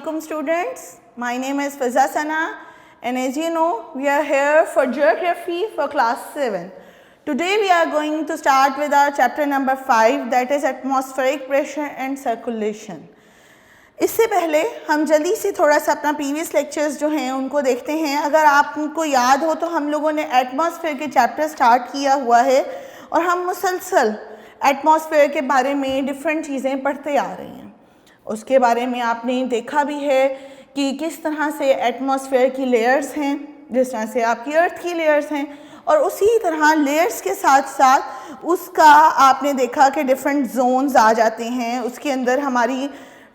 Assalamualaikum students. My name is Fiza Sana and as you know we are here for geography for class 7. Today we are going to start with our chapter number 5 that is atmospheric pressure and circulation. इससे पहले हम जल्दी से थोड़ा सा अपना previous lectures जो हैं उनको देखते हैं. अगर आपको याद हो तो हम लोगों ने एटमॉस्फेयर के चैप्टर स्टार्ट किया हुआ है और हम मुसलसल एटमॉस्फेयर के बारे में डिफरेंट चीज़ें पढ़ते आ रहे हैं. उसके बारे में आपने देखा भी है कि किस तरह से एटमॉस्फेयर की लेयर्स हैं, जिस तरह से आपकी अर्थ की लेयर्स हैं, और उसी तरह लेयर्स के साथ साथ उसका आपने देखा कि डिफरेंट जोन्स आ जाते हैं. उसके अंदर हमारी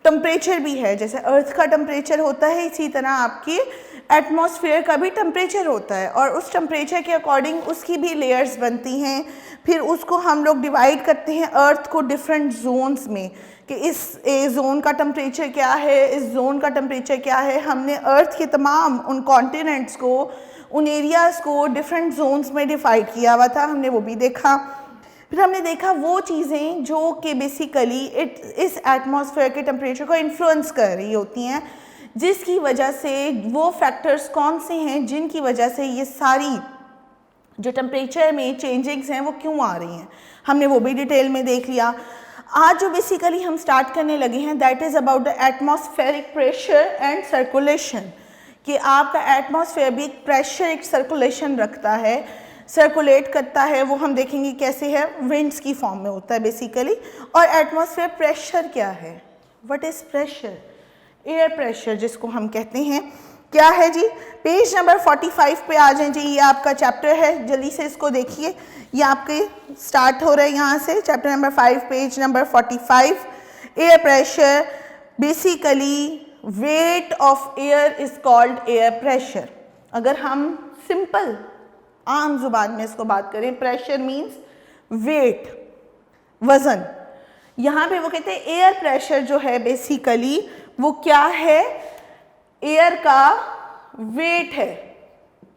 टेम्परेचर भी है, जैसे अर्थ का टेम्परेचर होता है इसी तरह आपकी एटमॉस्फेयर का भी टेम्परेचर होता है और उस टेम्परेचर के अकॉर्डिंग उसकी भी लेयर्स बनती हैं. फिर उसको हम लोग डिवाइड करते हैं अर्थ को डिफरेंट जोन्स में कि इस जोन का टेम्परेचर क्या है, इस जोन का टेम्परेचर क्या है. हमने अर्थ के तमाम उन कॉन्टिनेंट्स को, उन एरियाज़ को डिफरेंट जोन्स में डिवाइड किया हुआ था, हमने वो भी देखा. फिर हमने देखा वो चीज़ें जो कि बेसिकली इस एटमॉस्फेयर के टेम्परेचर को इन्फ्लुएंस कर रही होती हैं, जिसकी वजह से वो फैक्टर्स कौन से हैं जिनकी वजह से ये सारी जो टेम्परेचर में चेंजिंग्स हैं वो क्यों आ रही हैं. हमने वो भी डिटेल में देख लिया. आज जो बेसिकली हम स्टार्ट करने लगे हैं that is about the atmospheric pressure and circulation, कि आपका एटमॉस्फेयर भी एक प्रेशर, एक सर्कुलेशन रखता है, सर्कुलेट करता है. वो हम देखेंगे कैसे है, विंड्स की फॉर्म में होता है बेसिकली. और एटमॉस्फेयर प्रेशर क्या है, what is pressure, air pressure जिसको हम कहते हैं, क्या है जी. पेज नंबर 45 पे आ जाएं जी. ये आपका चैप्टर है, जल्दी से इसको देखिए. ये आपके स्टार्ट हो रहा है यहाँ से, chapter number 5 page number 45. Air pressure, basically weight of air is called air pressure. अगर हम सिंपल आम जुबान में इसको बात करें, प्रेशर मीन्स वेट, वज़न. यहाँ पे वो कहते हैं एयर प्रेशर जो है बेसिकली वो क्या है, एयर का वेट है,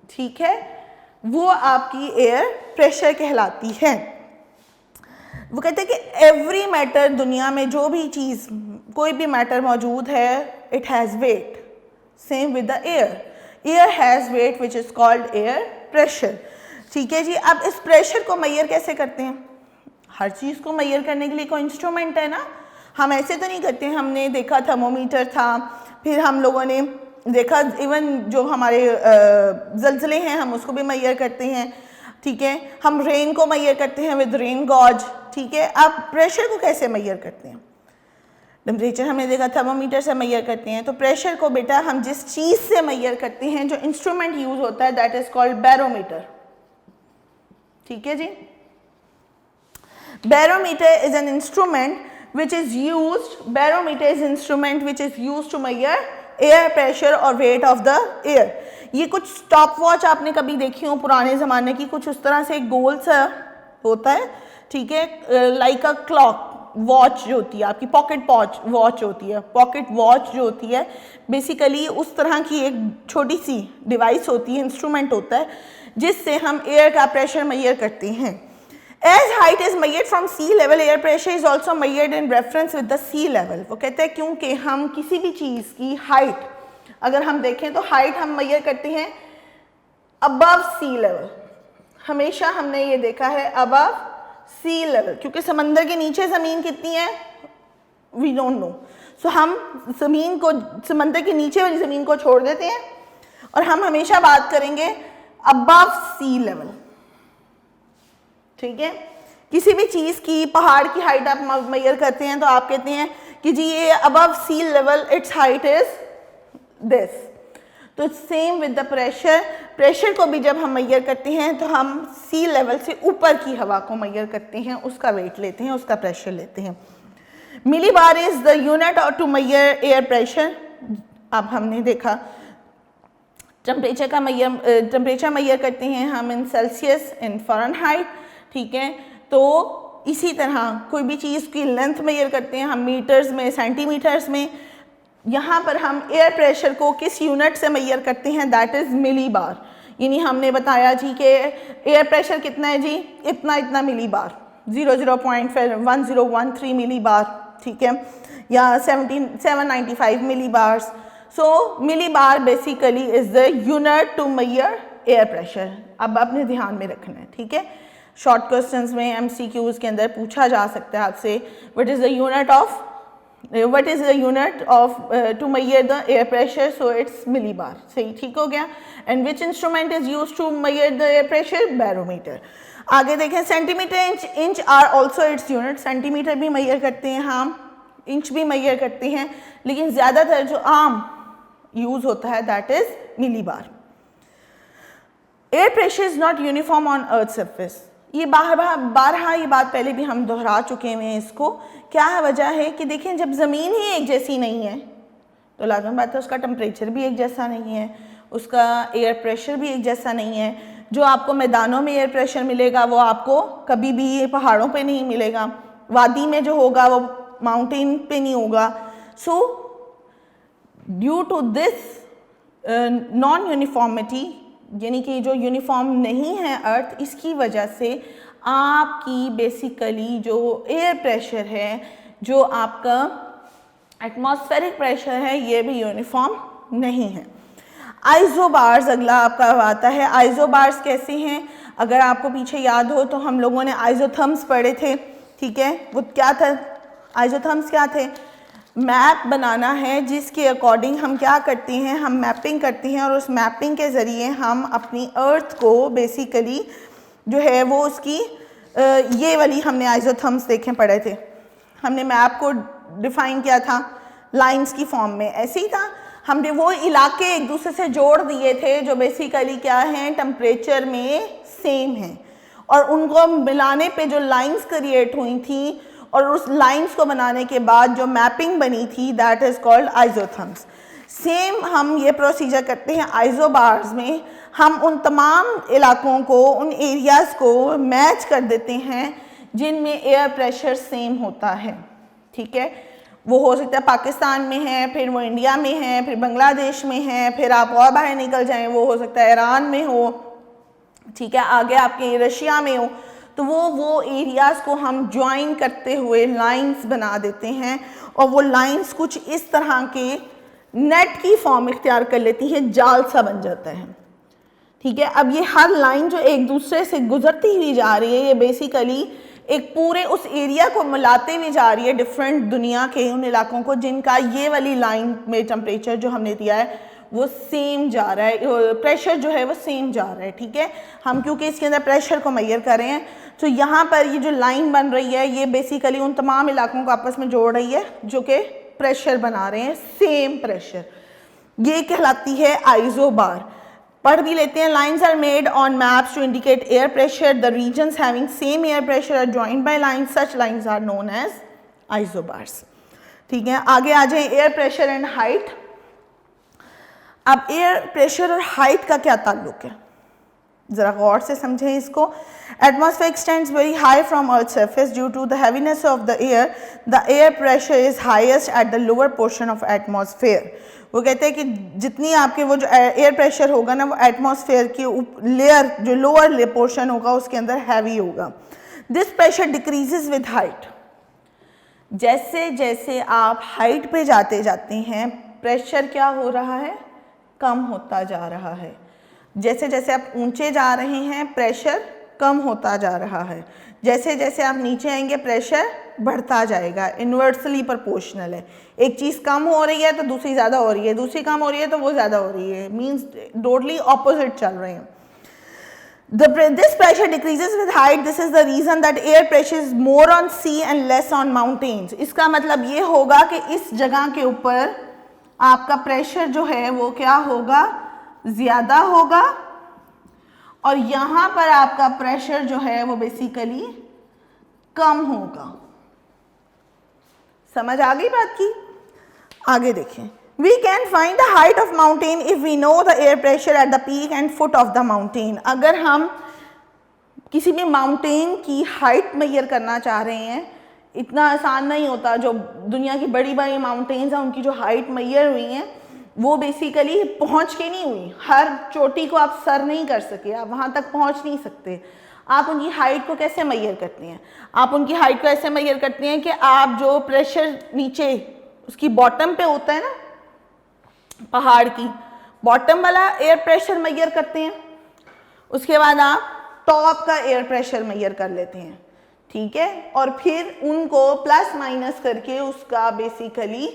ठीक है, वो आपकी एयर प्रेशर कहलाती है. वो कहते हैं कि एवरी मैटर, दुनिया में जो भी चीज़, कोई भी मैटर मौजूद है, it has wait. Same with the air, air has wait which is called air pressure. ठीक है जी. अब इस प्रेशर को मेजर कैसे करते हैं, हर चीज़ को मेजर करने के लिए कोई इंस्ट्रूमेंट है ना. हम ऐसे तो नहीं करते हैं. हमने देखा थर्मोमीटर था, फिर हम लोगों ने देखा इवन जो हमारे ज़लज़ले हैं हम उसको भी मेजर करते हैं, ठीक है. हम रेन को मेजर करते हैं विद रेन गॉज, ठीक है. अब प्रेशर को कैसे मेजर करते हैं, टेम्परेचर हमने देखा थर्मोमीटर से मेजर करते हैं. तो प्रेशर को बेटा हम जिस चीज़ से मेजर करते हैं, जो इंस्ट्रूमेंट यूज़ होता है दैट इज़ कॉल्ड बैरोमीटर. ठीक है जी. Barometer is an instrument which is used, barometer is instrument which is used to measure air pressure और weight of the air. ये कुछ स्टॉप वॉच आपने कभी देखी हो पुराने ज़माने की, कुछ उस तरह से गोल सा होता है, ठीक है, लाइक अ क्लॉक वॉच जो होती है आपकी, पॉकेट वॉच होती है. पॉकेट वॉच जो होती है बेसिकली उस तरह की एक छोटी सी डिवाइस होती है, इंस्ट्रूमेंट होता है जिससे हम एयर का प्रेशर मेजर करते हैं. As height is measured from sea level, air pressure is also measured in reference with the sea level. वो कहते हैं क्योंकि हम किसी भी चीज़ की हाइट अगर हम देखें तो हाइट हम मेजर करते हैं above sea level. हमेशा हमने ये देखा है above sea level, क्योंकि समंदर के नीचे ज़मीन कितनी है we don't know. So हम ज़मीन को, समंदर के नीचे वाली ज़मीन को छोड़ देते हैं और हम हमेशा बात करेंगे above sea level. ठीक है. किसी भी चीज़ की, पहाड़ की हाइट आप मेजर करते हैं तो आप कहते हैं कि जी ये above sea level it's height is this. तो same with the pressure, pressure को भी जब हम मेजर करते हैं तो हम सी लेवल से ऊपर की हवा को मेजर करते हैं, उसका वेट लेते हैं, उसका प्रेशर लेते हैं. मिली बार इज द यूनिट और टू मेजर एयर प्रेशर. अब हमने देखा टेम्परेचर का टेम्परेचर मेजर करते हैं हम इन सेल्सियस, इन फ़ारेनहाइट, ठीक है. तो इसी तरह कोई भी चीज़ की लेंथ मेजर करते हैं हम मीटर्स में, सेंटीमीटर्स में. यहाँ पर हम एयर प्रेशर को किस यूनिट से मेजर करते हैं, दैट इज़ मिली बार. यानी हमने बताया जी कि एयर प्रेशर कितना है जी, इतना इतना मिली बार, 0.1013 मिली बार, ठीक है, या 795 millibars. So millibar basically is the unit to measure air pressure. अब आपने ध्यान में रखना है, ठीक है, शॉर्ट क्वेश्चंस में MCQs के अंदर पूछा जा सकता है आपसे what is the unit of to measure the air pressure, so it's millibar. सही, ठीक हो गया। And which instrument is used to measure the air pressure? Barometer. आगे देखें, centimetre, inch are also its unit. Centimetre भी measure करते हैं हम, इंच भी मेजर करते हैं, लेकिन ज़्यादातर जो आम यूज़ होता है that is millibar. Air pressure is not uniform on earth surface. ये बारहा ये बात पहले भी हम दोहरा चुके हुए हैं इसको। क्या है वजह है कि देखें, जब ज़मीन ही एक जैसी नहीं है तो लाज़िम बात है उसका टेम्परेचर भी एक जैसा नहीं है, उसका एयर प्रेशर भी एक जैसा नहीं है। जो आपको मैदानों में एयर प्रेशर मिलेगा वो आपको कभी भी पहाड़ों पे नहीं मिलेगा, वादी में जो होगा वो माउंटेन पे नहीं होगा। So due to this non uniformity, यानी कि जो यूनिफॉर्म नहीं है अर्थ, इसकी वजह से आपकी बेसिकली जो एयर प्रेशर है, जो आपका एटमॉस्फेरिक प्रेशर है, ये भी यूनिफॉर्म नहीं है। आइसोबार्स अगला आपका आता है। आइसोबार्स कैसे हैं? अगर आपको पीछे याद हो तो हम लोगों ने आइसोथर्म्स पढ़े थे, ठीक है। वो क्या था? आइसोथर्म्स क्या थे? मैप बनाना है जिसके अकॉर्डिंग हम क्या करते हैं, हम मैपिंग करते हैं और उस मैपिंग के ज़रिए हम अपनी अर्थ को बेसिकली जो है वो उसकी ये वाली हमने आइसोथर्म्स देखे पढ़े थे। हमने मैप को डिफ़ाइन किया था लाइंस की फॉर्म में, ऐसे ही था। हमने वो इलाके एक दूसरे से जोड़ दिए थे जो बेसिकली क्या हैं, टेम्परेचर में सेम हैं, और उनको मिलाने पे जो लाइंस क्रिएट हुई थी और उस लाइंस को बनाने के बाद जो मैपिंग बनी थी that is called isotherms. Same हम ये प्रोसीजर करते हैं आइसोबार्स में। हम उन तमाम इलाकों को, उन एरियाज़ को मैच कर देते हैं जिनमें एयर प्रेशर सेम होता है, ठीक है। वो हो सकता है पाकिस्तान में है, फिर वो इंडिया में है, फिर बांग्लादेश में है, फिर आप और बाहर निकल जाएं, वो हो सकता है ईरान में हो, ठीक है, आगे आपके रशिया में हो। तो वो एरियाज़ को हम ज्वाइन करते हुए लाइंस बना देते हैं और वो लाइंस कुछ इस तरह के नेट की फॉर्म इख्तियार कर लेती है, जाल सा बन जाता है, ठीक है। अब ये हर लाइन जो एक दूसरे से गुजरती हुई जा रही है, ये बेसिकली एक पूरे उस एरिया को मिलाते हुए जा रही है, डिफरेंट दुनिया के उन इलाकों को जिनका ये वाली लाइन में टेम्परेचर जो हमने दिया है वो सेम जा रहा है, प्रेशर जो है वो सेम जा रहा है, ठीक है। हम क्योंकि इसके अंदर प्रेशर को मेजर कर रहे हैं, तो यहाँ पर ये जो लाइन बन रही है ये बेसिकली उन तमाम इलाकों को आपस में जोड़ रही है जो कि प्रेशर बना रहे हैं, सेम प्रेशर। ये कहलाती है आइसोबार। पढ़ भी लेते हैं। Lines are made on maps to indicate air pressure. The regions having same air pressure are joined by lines. Such lines are known as isobars, ठीक है। आगे आ जाए, एयर प्रेशर एंड हाइट। अब एयर प्रेशर और height का क्या ताल्लुक है, ज़रा गौर से समझें इसको। Atmosphere extends very high from earth surface due to the heaviness of the air pressure is highest at the lower portion of atmosphere. वो कहते हैं कि जितनी आपके वो जो एयर प्रेशर होगा ना, वो एटमॉस्फेयर की लेयर जो लोअर पोर्शन होगा उसके अंदर हैवी होगा। This pressure decreases with height. जैसे जैसे आप हाइट पे जाते हैं प्रेशर क्या हो रहा है, कम होता जा रहा है। जैसे जैसे आप ऊंचे जा रहे हैं प्रेशर कम होता जा रहा है, जैसे जैसे आप नीचे आएंगे प्रेशर बढ़ता जाएगा। इन्वर्सली प्रोपोर्शनल है। एक चीज़ कम हो रही है तो दूसरी ज़्यादा हो रही है, दूसरी कम हो रही है तो वो ज़्यादा हो रही है, मीन्स टोटली ऑपोजिट चल रहे हैं। This pressure decreases with height. This is the reason that air pressure is more on sea and less on mountains. इसका मतलब ये होगा कि इस जगह के ऊपर आपका प्रेशर जो है वो क्या होगा, ज़्यादा होगा, और यहाँ पर आपका प्रेशर जो है वो बेसिकली कम होगा। समझ आ गई बात की? आगे देखें। We can find the height of mountain if we know the air pressure at the peak and foot of the mountain. अगर हम किसी भी माउंटेन की हाइट मेजर करना चाह रहे हैं, इतना आसान नहीं होता। जो दुनिया की बड़ी बड़ी माउंटेन्स हैं उनकी जो हाइट मेजर हुई हैं वो बेसिकली पहुंच के नहीं हुई। हर चोटी को आप सर नहीं कर सके, आप वहाँ तक पहुंच नहीं सकते। आप उनकी हाइट को कैसे मेजर करती हैं? आप उनकी हाइट को ऐसे मेजर करती हैं कि आप जो प्रेशर नीचे उसकी बॉटम पे होता है ना, पहाड़ की बॉटम वाला एयर प्रेशर मेजर करते हैं, उसके बाद आप टॉप का एयर प्रेशर मेजर कर लेते हैं, ठीक है, और फिर उनको प्लस माइनस करके उसका बेसिकली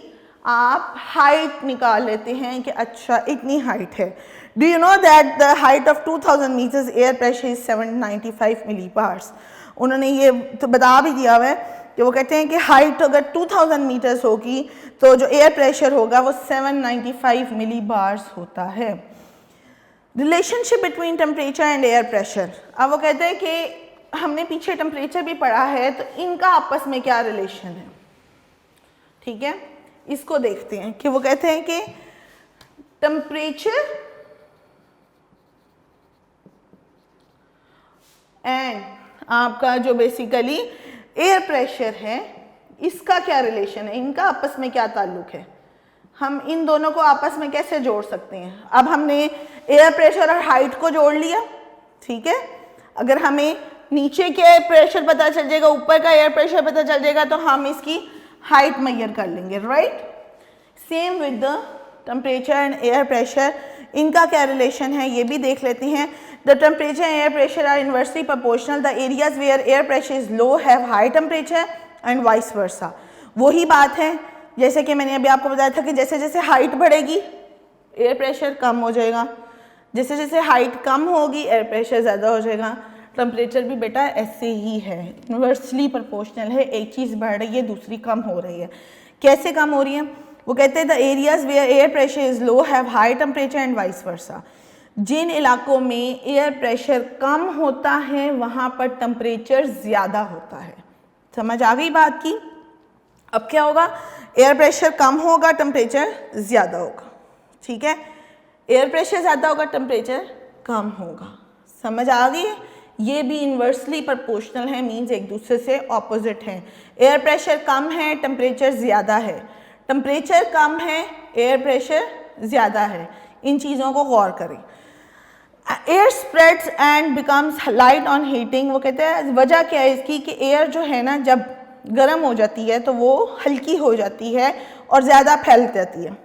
आप हाइट निकाल लेते हैं कि अच्छा इतनी हाइट है। Do you know that the height of 2000 metres air pressure is 795 millibars. उन्होंने ये तो बता भी दिया हुआ है कि वो कहते हैं कि हाइट अगर 2000 मीटर्स होगी तो जो एयर प्रेशर होगा वो 795 मिलीबार्स होता है। Relationship between temperature and air pressure. अब वो कहते हैं कि हमने पीछे टेम्परेचर भी पढ़ा है, तो इनका आपस में क्या रिलेशन है, ठीक है, इसको देखते हैं कि वो कहते हैं कि टेम्परेचर एंड आपका जो बेसिकली एयर प्रेशर है इसका क्या रिलेशन है, इनका आपस में क्या ताल्लुक है, हम इन दोनों को आपस में कैसे जोड़ सकते हैं। अब हमने एयर प्रेशर और हाइट को जोड़ लिया, ठीक है, अगर हमें नीचे का एयर प्रेशर पता चल जाएगा, ऊपर का एयर प्रेशर पता चल जाएगा, तो हम इसकी हाइट मेजर कर लेंगे, right. Same with the temperature and air pressure, इनका क्या रिलेशन है ये भी देख लेते हैं। The temperature and air pressure are inversely proportional, the areas where air pressure is low have high temperature and vice versa. वही बात है जैसे कि मैंने अभी आपको बताया था कि जैसे जैसे हाइट बढ़ेगी एयर प्रेशर कम हो जाएगा, जैसे जैसे हाइट कम होगी एयर प्रेशर ज़्यादा हो जाएगा। टेम्परेचर भी बेटा ऐसे ही है, इन्वर्सली प्रोपोर्शनल है, एक चीज़ बढ़ रही है दूसरी कम हो रही है। कैसे कम हो रही है? वो कहते हैं the areas where air pressure is low have high temperature and vice versa. जिन इलाकों में एयर प्रेशर कम होता है वहाँ पर टेम्परेचर ज़्यादा होता है। समझ आ गई बात की? अब क्या होगा, एयर प्रेशर कम होगा टेम्परेचर ज़्यादा होगा, ठीक है, एयर प्रेशर ज़्यादा होगा टेम्परेचर कम होगा। समझ आ गई? ये भी इन्वर्सली प्रोपोर्शनल है, मीन्स एक दूसरे से ऑपोजिट है। एयर प्रेशर कम है टेम्परेचर ज़्यादा है, टेम्परेचर कम है एयर प्रेशर ज़्यादा है, इन चीज़ों को गौर करें। Air spreads and becomes light on heating. वो कहते हैं वजह क्या है इसकी कि एयर जो है ना जब गर्म हो जाती है तो वो हल्की हो जाती है और ज़्यादा फैल जाती है,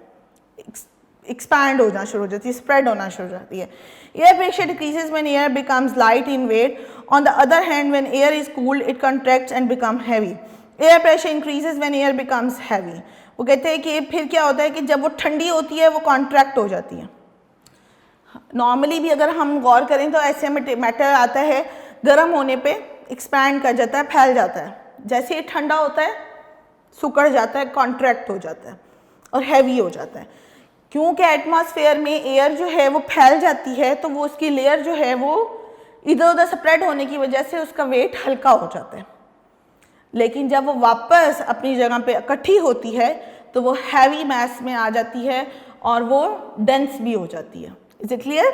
एक्सपैंड होना शुरू हो जाती है, स्प्रेड होना शुरू हो जाती है। Air pressure decreases when air becomes light in weight, on the other hand when air is cooled it contracts and become heavy. Air pressure increases when air becomes heavy. वो कहते हैं कि फिर क्या होता है कि जब वो ठंडी होती है वो कॉन्ट्रैक्ट हो जाती है। नॉर्मली भी अगर हम गौर करें तो ऐसे मैटर आता है गर्म होने पे एक्सपैंड कर जाता है, फैल जाता है, जैसे ये ठंडा होता है सुकड़ जाता है, कॉन्ट्रैक्ट हो जाता है और हैवी हो जाता है। क्योंकि एटमॉस्फेयर में एयर जो है वो फैल जाती है तो वो उसकी लेयर जो है वो इधर उधर स्प्रेड होने की वजह से उसका वेट हल्का हो जाता है, लेकिन जब वो वापस अपनी जगह पे इकट्ठी होती है तो वो हैवी मैस में आ जाती है और वो डेंस भी हो जाती है। Is it clear?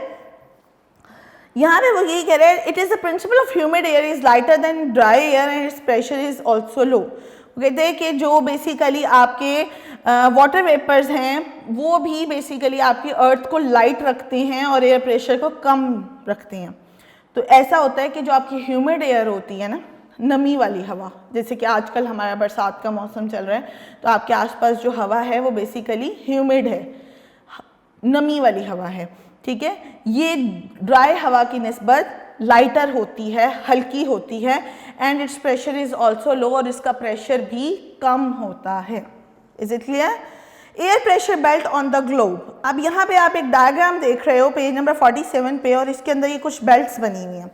यहाँ पे वो यही कह रहे हैं it is the principle of humid air is lighter than dry air and it's pressure is also low. वो कहते हैं कि जो बेसिकली आपके वाटर वेपर्स हैं वो भी बेसिकली आपकी अर्थ को लाइट रखते हैं और एयर प्रेशर को कम रखते हैं। तो ऐसा होता है कि जो आपकी ह्यूमिड एयर होती है ना, नमी वाली हवा, जैसे कि आजकल हमारा बरसात का मौसम चल रहा है तो आपके आसपास जो हवा है वो बेसिकली ह्यूमिड है, नमी वाली हवा है, ठीक है, ये ड्राई हवा की निस्बत लाइटर होती है, हल्की होती है and it's pressure is also low, और इसका प्रेशर भी कम होता है। Is it clear? Air pressure belt on the globe. अब यहाँ पे आप एक डायग्राम देख रहे हो पेज नंबर 47 पे, और इसके अंदर ये कुछ बेल्ट्स बनी हुई हैं,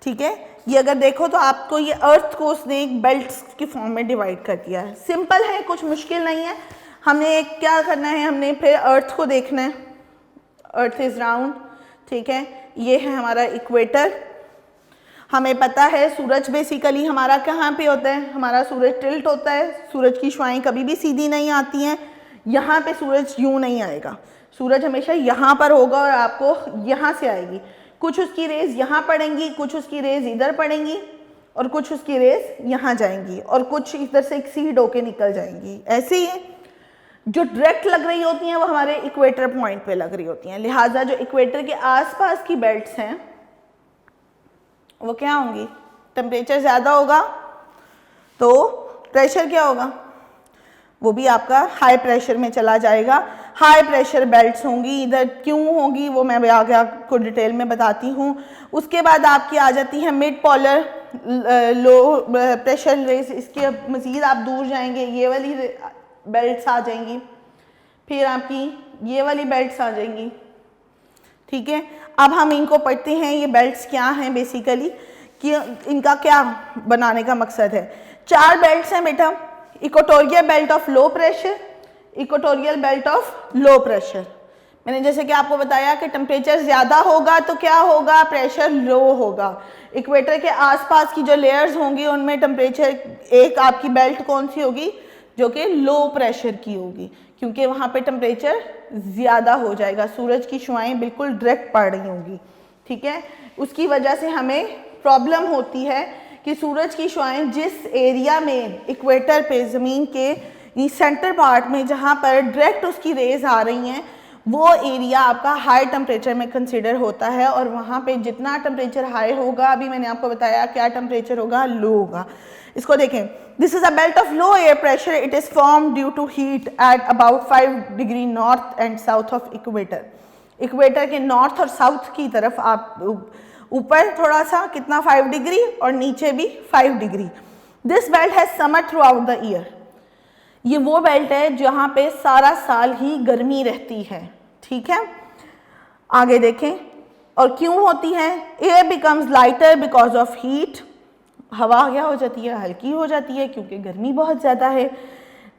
ठीक है, ये अगर देखो तो आपको ये अर्थ को उसने एक बेल्ट्स की फॉर्म में डिवाइड कर दिया है। सिंपल है, कुछ मुश्किल नहीं है। हमने क्या करना है, हमने फिर अर्थ को देखना है, अर्थ इज राउंड, ठीक है, ये है हमारा इक्वेटर। हमें पता है सूरज बेसिकली हमारा कहाँ पे होता है, हमारा सूरज टिल्ट होता है, सूरज की शुआएं कभी भी सीधी नहीं आती हैं, यहाँ पे सूरज यूँ नहीं आएगा, सूरज हमेशा यहाँ पर होगा और आपको यहाँ से आएगी, कुछ उसकी रेज यहाँ पड़ेंगी, कुछ उसकी रेज इधर पड़ेंगी और कुछ उसकी रेज यहाँ जाएंगी और कुछ इधर से एक्सीड होके निकल जाएंगी। ऐसे ही जो डायरेक्ट लग रही होती हैं वो हमारे इक्वेटर पॉइंट पे लग रही होती हैं, लिहाजा जो इक्वेटर के आसपास की बेल्ट्स हैं वो क्या होंगी? टेम्परेचर ज़्यादा होगा तो प्रेशर क्या होगा? वो भी आपका हाई प्रेशर में चला जाएगा। हाई प्रेशर बेल्ट्स होंगी, इधर क्यों होंगी वो मैं आगे आपको डिटेल में बताती हूँ। उसके बाद आपकी आ जाती है mid polar low pressure race, इसके मज़ीद आप दूर जाएंगे ये वाली बेल्ट्स आ जाएंगी, फिर आपकी ये वाली बेल्ट्स आ जाएंगी। ठीक है, अब हम इनको पढ़ते हैं, ये बेल्ट्स क्या हैं बेसिकली, कि इनका क्या बनाने का मकसद है। 4 बेल्ट्स हैं बेटा, equatorial belt of low pressure, equatorial belt of low pressure. मैंने जैसे कि आपको बताया कि टेम्परेचर ज़्यादा होगा तो क्या होगा? प्रेशर लो होगा। इक्वेटर के आसपास की जो लेयर्स होंगी उनमें टेम्परेचर, एक आपकी बेल्ट कौन सी होगी? जो कि लो प्रेशर की होगी, क्योंकि वहाँ पे टेम्परेचर ज़्यादा हो जाएगा, सूरज की शुआएं बिल्कुल डायरेक्ट पड़ रही होंगी। ठीक है, उसकी वजह से हमें प्रॉब्लम होती है कि सूरज की शुआएं जिस एरिया में इक्वेटर पे ज़मीन के सेंटर पार्ट में जहाँ पर डायरेक्ट उसकी रेज आ रही हैं वो एरिया आपका हाई टेम्परेचर में कंसिडर होता है, और वहाँ पे जितना टेम्परेचर हाई होगा, अभी मैंने आपको बताया क्या टेम्परेचर होगा? लो होगा। इसको देखें, this is a belt of low air pressure, it is form due to heat at about 5 degree north and south of equator. Equator के नॉर्थ और साउथ की तरफ आप ऊपर थोड़ा सा कितना 5 डिग्री और नीचे भी 5 degree. This belt has summer through out the year. ये वो बेल्ट है जहाँ पे सारा साल ही गर्मी रहती है। ठीक है, आगे देखें, और क्यों होती है? Air becomes lighter because of heat, हवा क्या हो जाती है? हल्की हो जाती है क्योंकि गर्मी बहुत ज़्यादा है।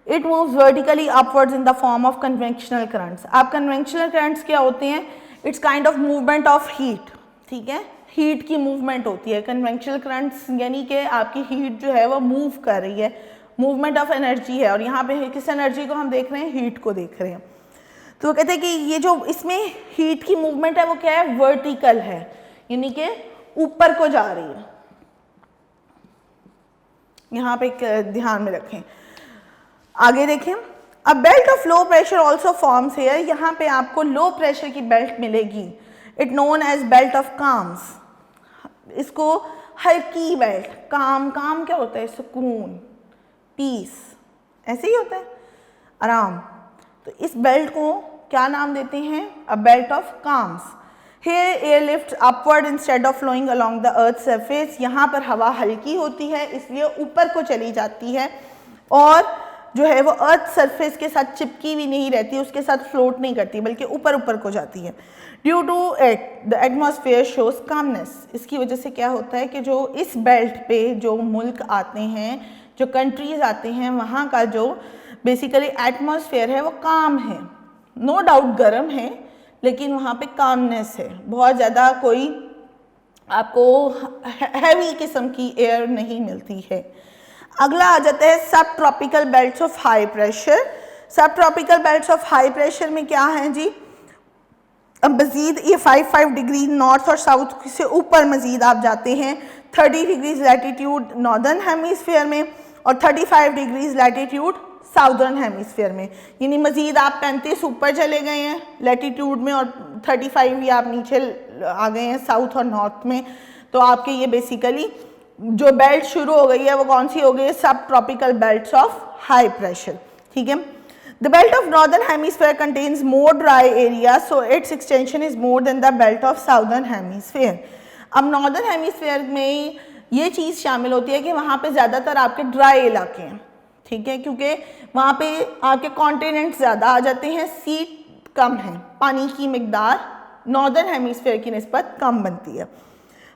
It moves vertically upwards in the form of conventional currents. आप कन्वेंशनल करंट्स क्या होते हैं? It's kind of movement of heat. ठीक है, हीट की मूवमेंट होती है। कन्वेंशनल करंट्स यानी कि आपकी हीट जो है वो मूव कर रही है, मूवमेंट ऑफ एनर्जी है, और यहाँ पे किस एनर्जी को हम देख रहे हैं? हीट को देख रहे हैं। तो वो कहते हैं कि ये जो इसमें हीट की मूवमेंट है वो क्या है? वर्टिकल है, यानी कि ऊपर को जा रही है। यहाँ पे ध्यान में रखें। आगे देखें, a belt of low pressure also forms here. यहाँ पे आपको लो प्रेशर की बेल्ट मिलेगी, it known as belt of calms. इसको हल्की बेल्ट, काम काम क्या होता है? सुकून, पीस, ऐसे ही होता है, आराम। तो इस बेल्ट को क्या नाम देते हैं? A belt of calms. Here air lift upward instead of flowing along the earth surface. यहाँ पर हवा हल्की होती है इसलिए ऊपर को चली जाती है, और जो है वो अर्थ सरफेस के साथ चिपकी भी नहीं रहती, उसके साथ फ्लोट नहीं करती, बल्कि ऊपर ऊपर को जाती है। Due to it the atmosphere shows calmness. इसकी वजह से क्या होता है कि जो इस बेल्ट पे जो मुल्क आते हैं, जो कंट्रीज आते हैं, वहाँ का जो बेसिकली एटमॉस्फेयर है वो काम है। नो डाउट गर्म है, लेकिन वहाँ पे कामनेस है, बहुत ज़्यादा कोई आपको हैवी किस्म की एयर नहीं मिलती है। अगला आ जाता है subtropical belts of high pressure. Subtropical belts of high pressure में क्या है जी? अब मज़ीद ये 5 डिग्री नॉर्थ और साउथ से ऊपर मज़ीद आप जाते हैं 30 डिग्रीज लैटीट्यूड नॉर्दर्न हेमिस्फीयर में और 35 डिग्रीज लैटीट्यूड साउदर्न हेमिस्फीयर में, यानी मज़ीद आप 35 ऊपर चले गए हैं लैटीट्यूड में और 35 ही आप नीचे आ गए हैं साउथ और नॉर्थ में। तो आपके ये बेसिकली जो बेल्ट शुरू हो गई है वो कौन सी हो गई है? Subtropical belts of high pressure. ठीक है, the belt of northern hemisphere contains more dry area, so it's extension is more than the belt of southern hemisphere. अब नॉर्दर्न हेमिस्फीयर में ये चीज़ शामिल होती है कि वहाँ पे ज़्यादातर आपके ड्राई इलाके हैं। ठीक है, क्योंकि वहाँ पे आपके कॉन्टिनेंट ज़्यादा आ जाते हैं, सी कम है, पानी की मिकदार नॉर्दर्न हेमिस्फीयर की निस्बत कम बनती है।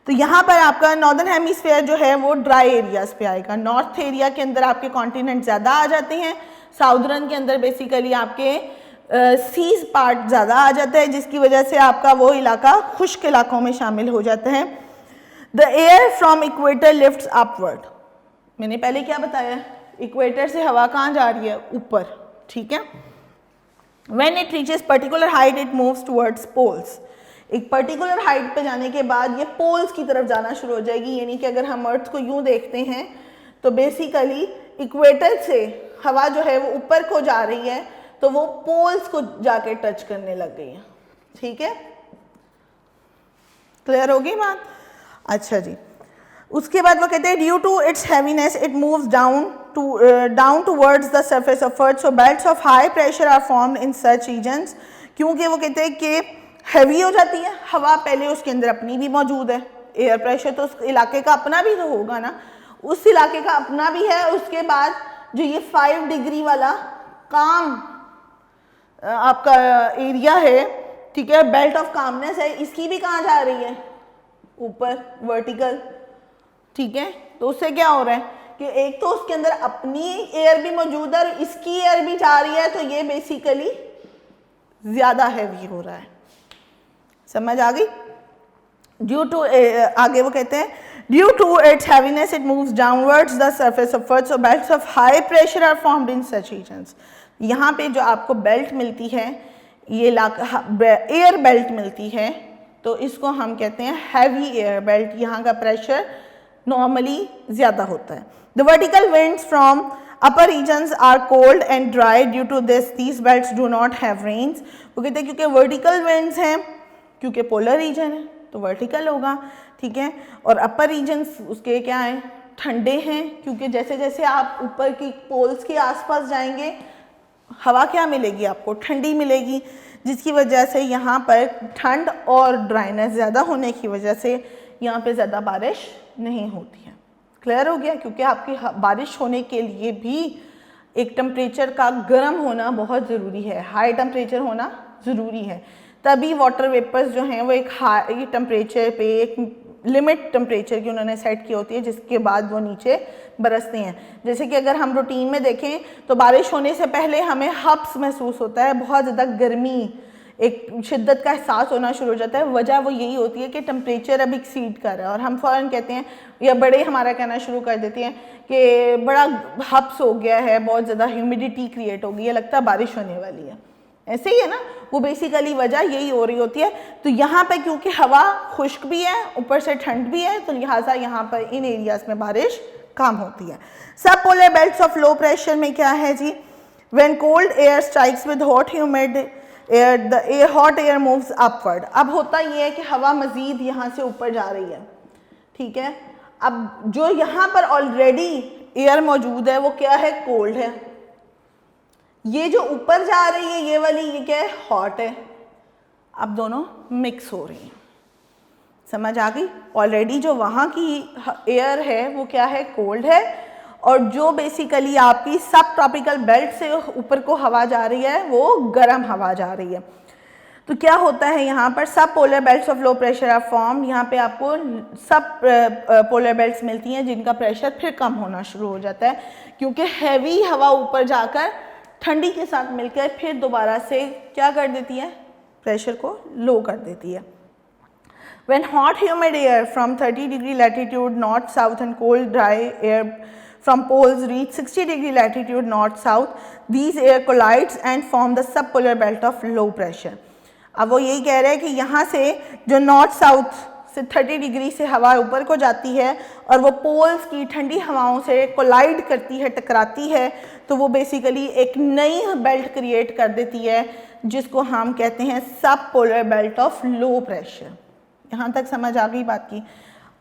तो यहाँ पर आपका नॉर्दर्न हेमिस्फीयर जो है वो ड्राई एरियाज़ पे आएगा। नॉर्थ एरिया के अंदर आपके कॉन्टिनेंट ज़्यादा आ जाते हैं, साउदर्न के अंदर बेसिकली आपके सीज पार्ट ज़्यादा आ जाता है, जिसकी वजह से आपका वो इलाका खुश्क इलाकों में शामिल हो जाता है। The air from equator lifts upward. मैंने पहले क्या बताया? इक्वेटर से हवा कहाँ जा रही है? ऊपर। ठीक है, when it reaches particular height it moves towards poles. एक पर्टिकुलर हाइट पे जाने के बाद ये पोल्स की तरफ जाना शुरू हो जाएगी, यानी कि अगर हम अर्थ को यूं देखते हैं तो बेसिकली इक्वेटर से हवा जो है वो ऊपर को जा रही है, तो वो पोल्स को जाके टच करने लग गई है। ठीक है, क्लियर होगी बात? अच्छा जी, उसके बाद वो कहते हैं due to its heaviness it moves down towards the surface of earth, so belts of high pressure are formed in such regions. क्योंकि वो कहते हैं कि हैवी हो जाती है हवा, पहले उसके अंदर अपनी भी मौजूद है, एयर प्रेशर तो उस इलाके का अपना भी तो होगा ना, उस इलाके का अपना भी है। उसके बाद जो ये 5 डिग्री वाला काम आपका एरिया है, ठीक है, बेल्ट ऑफ कामनेस है, इसकी भी कहाँ जा रही है, ऊपर वर्टिकल, ठीक है। तो उससे क्या हो रहा है कि एक तो उसके अंदर अपनी एयर भी मौजूद है और इसकी एयर भी जा रही है, तो ये बेसिकली ज्यादा हैवी हो रहा है। समझ आ गई? ड्यू टू आगे वो कहते हैं due to its heaviness it moves downwards the surface of earth, so belts of high pressure are formed in such regions. यहाँ पे जो आपको बेल्ट मिलती है, ये एयर बेल्ट मिलती है, तो इसको हम कहते हैं हैवी एयर बेल्ट। यहाँ का प्रेशर नॉर्मली ज़्यादा होता है। The vertical winds from upper regions are cold and dry due to these belts do not have rains. वो कहते हैं क्योंकि वर्टिकल विंड्स हैं, क्योंकि पोलर रीजन है तो वर्टिकल होगा, ठीक है, और अपर रीजन्स उसके क्या है, ठंडे हैं, क्योंकि जैसे जैसे आप ऊपर की पोल्स के आसपास जाएंगे हवा क्या मिलेगी आपको, ठंडी मिलेगी, जिसकी वजह से यहाँ पर ठंड और ड्राइनेस ज़्यादा होने की वजह से यहाँ पे ज़्यादा बारिश नहीं होती है। क्लियर हो गया? क्योंकि आपकी बारिश होने के लिए भी एक टेम्परेचर का गर्म होना बहुत ज़रूरी है, हाई टेम्परेचर होना ज़रूरी है, तभी वाटर वेपर्स जो हैं वो एक हाई टेम्परेचर पे, एक लिमिट टेम्परेचर की उन्होंने सेट की होती है, जिसके बाद वो नीचे बरसते हैं। जैसे कि अगर हम रूटीन में देखें तो बारिश होने से पहले हमें हब्स महसूस होता है, बहुत ज़्यादा गर्मी, एक शिद्दत का एहसास होना शुरू हो जाता है। वजह वो यही होती है कि टेम्परेचर अब एक्सीड कर रहा है और हम फ़ौरन कहते हैं, या बड़े हमारा कहना शुरू कर देते हैं कि बड़ा हब्स हो गया है, बहुत ज़्यादा ह्यूमिडिटी क्रिएट हो गई है, लगता है बारिश होने वाली है। ऐसे ही है ना, वो बेसिकली वजह यही हो रही होती है। तो यहाँ पे क्योंकि हवा खुश्क भी है, ऊपर से ठंड भी है, तो लिहाजा यहाँ पर इन एरियाज में बारिश कम होती है। सब polar belts of low pressure में क्या है जी, when cold air strikes with hot humid air the hot air moves upward. अब होता ये है कि हवा मजीद यहाँ से ऊपर जा रही है, ठीक है। अब जो यहाँ पर ऑलरेडी एयर मौजूद है वो क्या है, कोल्ड है। ये जो ऊपर जा रही है ये वाली, ये क्या है, हॉट है। अब दोनों मिक्स हो रही हैं। समझ आ गई? ऑलरेडी जो वहाँ की एयर है वो क्या है, कोल्ड है, और जो बेसिकली आपकी सब ट्रॉपिकल बेल्ट से ऊपर को हवा जा रही है वो गर्म हवा जा रही है। तो क्या होता है यहाँ पर, sub polar belts of low pressure are form. यहाँ पे आपको सब पोलर बेल्ट्स मिलती हैं जिनका प्रेशर फिर कम होना शुरू हो जाता है, क्योंकि हैवी हवा ऊपर जाकर ठंडी के साथ मिलकर फिर दोबारा से क्या कर देती है, प्रेशर को लो कर देती है। When hot humid air from 30 degree latitude north south and cold dry air from poles reach 60 degree latitude north south, these air collides and form the subpolar belt of low pressure. अब वो यही कह रहे हैं कि यहाँ से जो नॉर्थ साउथ से 30 डिग्री से हवा ऊपर को जाती है और वो पोल्स की ठंडी हवाओं से कोलाइड करती है, टकराती है, तो वो बेसिकली एक नई बेल्ट क्रिएट कर देती है जिसको हम कहते हैं सब polar belt of low pressure. यहाँ तक समझ आ गई बात की।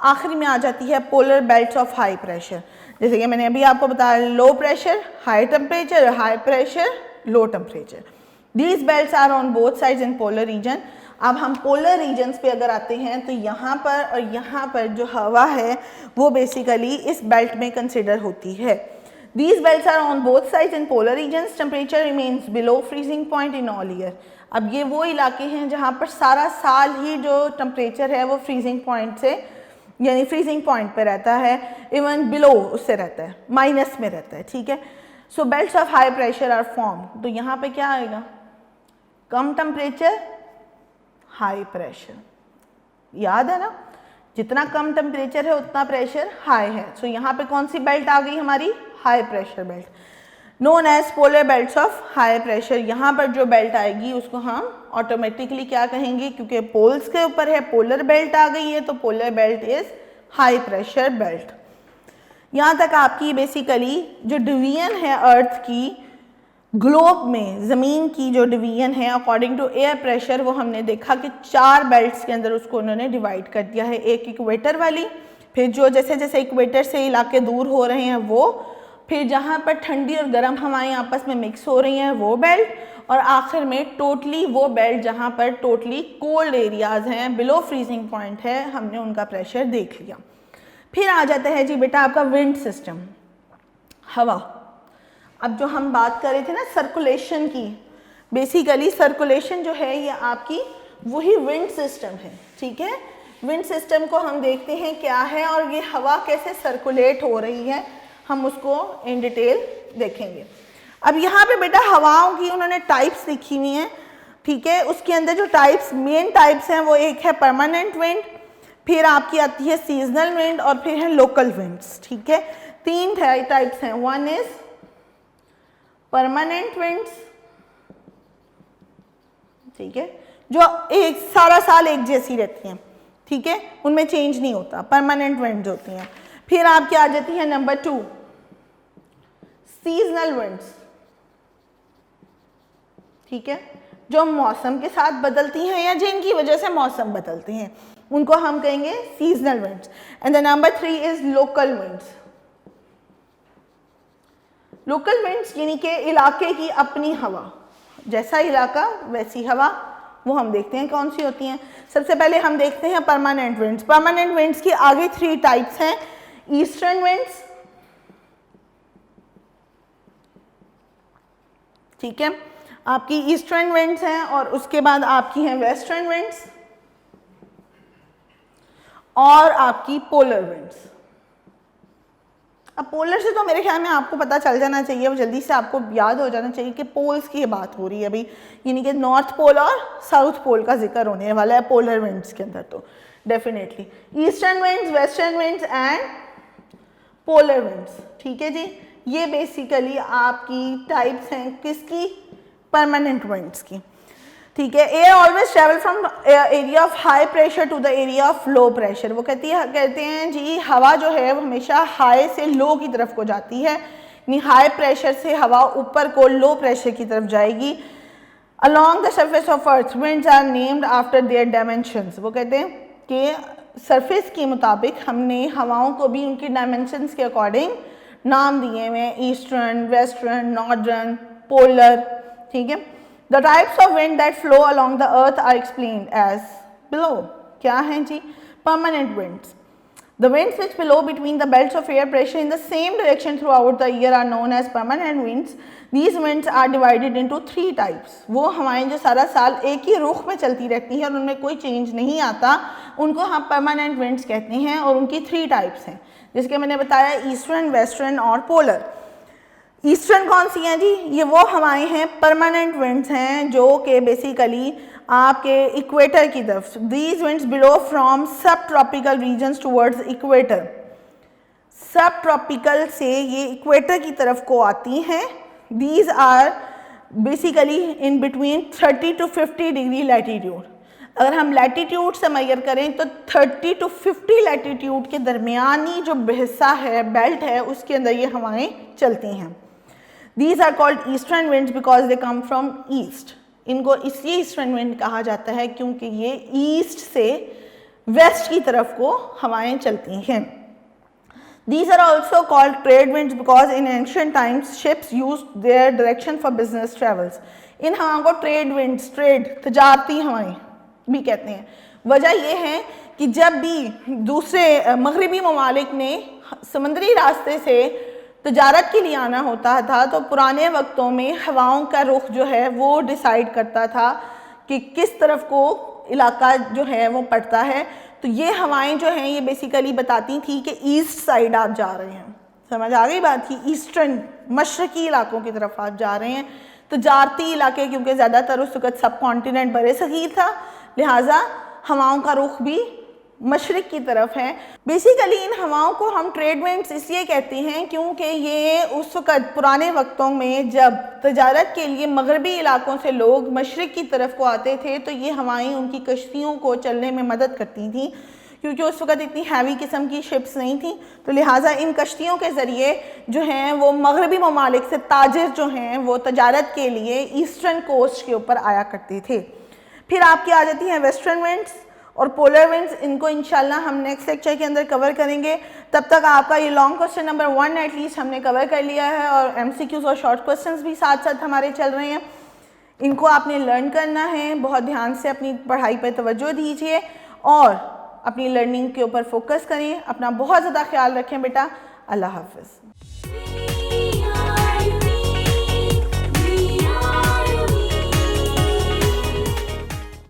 आखिरी में आ जाती है polar belts of high pressure. जैसे कि मैंने अभी आपको बताया, low pressure high temperature, high pressure low temperature. These belts are on both sides in polar region. अब हम पोलर रीजन्स पे अगर आते हैं तो यहाँ पर और यहाँ पर जो हवा है वो बेसिकली इस बेल्ट में कंसिडर होती है। These belts are on both sides in polar regions. Temperature remains below freezing point in all year. अब ये वो इलाके हैं जहाँ पर सारा साल ही जो टेम्परेचर है वो फ्रीजिंग पॉइंट से, यानी फ्रीजिंग पॉइंट पे रहता है, इवन बिलो उससे रहता है, माइनस में रहता है, ठीक है। So belts of high pressure are form. तो यहाँ पे क्या आएगा, कम टेम्परेचर हाई प्रेशर। याद है ना, जितना कम टेम्परेचर है उतना प्रेशर हाई है। सो यहाँ पे कौन सी बेल्ट आ गई हमारी, high pressure belt, known as polar belts of high pressure. यहाँ पर जो बेल्ट आएगी उसको हम ऑटोमेटिकली क्या कहेंगे, क्योंकि पोल्स के ऊपर है, पोलर बेल्ट आ गई है, तो polar belt is high pressure belt. यहाँ तक आपकी बेसिकली जो डिवीजन है अर्थ की, ग्लोब में ज़मीन की जो डिवीजन है अकॉर्डिंग टू एयर प्रेशर, वो हमने देखा कि 4 बेल्ट्स के अंदर उसको उन्होंने डिवाइड कर दिया है। एक इक्वेटर वाली, फिर जो जैसे जैसे इक्वेटर से इलाके दूर हो रहे हैं वो, फिर जहाँ पर ठंडी और गर्म हवाएं आपस में मिक्स हो रही हैं वो बेल्ट, और आखिर में टोटली वो बेल्ट जहाँ पर टोटली कोल्ड एरियाज़ हैं, बिलो फ्रीजिंग पॉइंट है, हमने उनका प्रेशर देख लिया। फिर आ जाता है जी बेटा आपका विंड सिस्टम, हवा। अब जो हम बात कर रहे थे ना सर्कुलेशन की, बेसिकली सर्कुलेशन जो है ये आपकी वही विंड सिस्टम है, ठीक है। विंड सिस्टम को हम देखते हैं क्या है और ये हवा कैसे सर्कुलेट हो रही है, हम उसको इन डिटेल देखेंगे। अब यहाँ पे बेटा हवाओं की उन्होंने टाइप्स लिखी हुई हैं, ठीक है। उसके अंदर जो टाइप्स मेन टाइप्स हैं वो एक है परमानेंट विंड, फिर आपकी आती है सीजनल विंड और फिर है लोकल विंड्स, ठीक है। 3 टाइप्स हैं, वन इज परमानेंट विंड्स, ठीक है, जो एक सारा साल एक जैसी रहती हैं, ठीक है, उनमें चेंज नहीं होता, परमानेंट विंड्स होती हैं। फिर आपकी आ जाती है नंबर 2 सीजनल विंड्स, ठीक है, जो मौसम के साथ बदलती हैं या जिनकी वजह से मौसम बदलते हैं उनको हम कहेंगे seasonal winds. And the number 3 is local winds. Local winds यानी कि इलाके की अपनी हवा, जैसा इलाका वैसी हवा, वो हम देखते हैं कौन सी होती हैं। सबसे पहले हम देखते हैं परमानेंट विंड्स। परमानेंट विंड्स की आगे 3 टाइप्स हैं, ईस्टर्न विंड्स, ठीक है, आपकी ईस्टर्न विंड्स हैं, और उसके बाद आपकी हैं वेस्टर्न विंड्स और आपकी पोलर विंड्स। अब पोलर से तो मेरे ख्याल में आपको पता चल जाना चाहिए, वो जल्दी से आपको याद हो जाना चाहिए कि पोल्स की बात हो रही है अभी, यानी कि नॉर्थ पोल और साउथ पोल का जिक्र होने वाला है पोलर विंड्स के अंदर। तो definitely eastern winds, western winds and polar winds, ठीक है जी। ये बेसिकली आपकी टाइप्स हैं किसकी, परमानेंट विंड्स की, ठीक है। Air always travel from area of high pressure to the area of low pressure. वो कहते हैं जी हवा जो है वो हमेशा हाई से लो की तरफ को जाती है, यानी हाई प्रेशर से हवा ऊपर को लो प्रेशर की तरफ जाएगी। Along the surface of earth winds are named after their dimensions. वो कहते हैं कि सरफेस के मुताबिक हमने हवाओं को भी उनकी डायमेंशंस के अकॉर्डिंग नाम दिए हुए हैं, ईस्टर्न, वेस्टर्न, नॉर्दर्न, पोलर, ठीक है। The types of wind that flow along the earth are explained as below. क्या हैं जी, permanent winds. The winds which blow between the belts of air pressure in the same direction throughout the year are known as permanent winds. These winds are divided into 3 types. वो हवाएं जो सारा साल एक ही रुख में चलती रहती हैं और उनमें कोई चेंज नहीं आता, उनको हम permanent winds कहते हैं, और उनकी 3 टाइप्स हैं, जिसके मैंने बताया ईस्टर्न, वेस्टर्न और पोलर। ईस्टर्न कौन सी हैं जी, ये वो हवाएं हैं, परमानेंट विंड्स हैं, जो कि बेसिकली आपके इक्वेटर की तरफ, these winds below from sub tropical regions towards equator. Sub tropical से ये इक्वेटर की तरफ को आती हैं। These are basically in between 30 to 50 degree latitude. अगर हम लैटीट्यूड से मेजर करें तो 30 to 50 लैटीट्यूड के दरमियानी जो हिस्सा है, बेल्ट है, उसके अंदर ये हवाएं चलती हैं। These are called eastern winds because they come from east. इनको इसलिए ईस्टर्न विंड कहा जाता है क्योंकि ये ईस्ट से वेस्ट की तरफ को हवाएं चलती हैं। These are also called trade winds because in ancient times ships used their direction for business travels. इन हवाओं को ट्रेड विंड्स, ट्रेड तजारती हवाएं भी कहते हैं। वजह यह है कि जब भी दूसरे मगरबी ममालिक ने समुद्री रास्ते से तजारत के लिए आना होता था तो पुराने वक्तों में हवाओं का रुख जो है वो डिसाइड करता था कि किस तरफ को इलाका जो है वो पड़ता है। तो ये हवाएं जो हैं ये बेसिकली बताती थी कि ईस्ट साइड आप जा रहे हैं, समझ आ गई बात की, ईस्टर्न मशरकी इलाकों की तरफ आप जा रहे हैं। तजारती इलाके क्योंकि ज़्यादातर उस वक़्त सब कॉन्टिनेंट बड़े सगीर था, लिहाजा हवाओं का रुख भी मशरिक की तरफ है। बेसिकली इन हवाओं को हम ट्रेड विंड्स इसलिए कहते हैं क्योंकि ये उस वक़्त पुराने वक्तों में जब तजारत के लिए मगरबी इलाकों से लोग मशरिक की तरफ को आते थे तो ये हवाएं उनकी कश्तियों को चलने में मदद करती थी, क्योंकि उस वक़्त इतनी हैवी किस्म की शिप्स नहीं थी। तो लिहाजा इन कश्तियों के ज़रिए जो हैं वो मगरबी ममालिक से ताजिर जो हैं वो तजारत के लिए ईस्टर्न कोस्ट के ऊपर आया करते थे। फिर आपकी आ जाती हैं वेस्टर्न विंड्स, और पोलर विंड्स, इनको इंशाल्लाह हम नेक्स्ट लेक्चर के अंदर कवर करेंगे। तब तक आपका ये लॉन्ग क्वेश्चन नंबर 1 एटलीस्ट हमने कवर कर लिया है और MCQs और शॉर्ट क्वेश्चंस भी साथ साथ हमारे चल रहे हैं। इनको आपने लर्न करना है, बहुत ध्यान से अपनी पढ़ाई पर तवज्जो दीजिए और अपनी लर्निंग के ऊपर फोकस करें। अपना बहुत ज़्यादा ख्याल रखें बेटा। अल्लाह हाफ़िज़।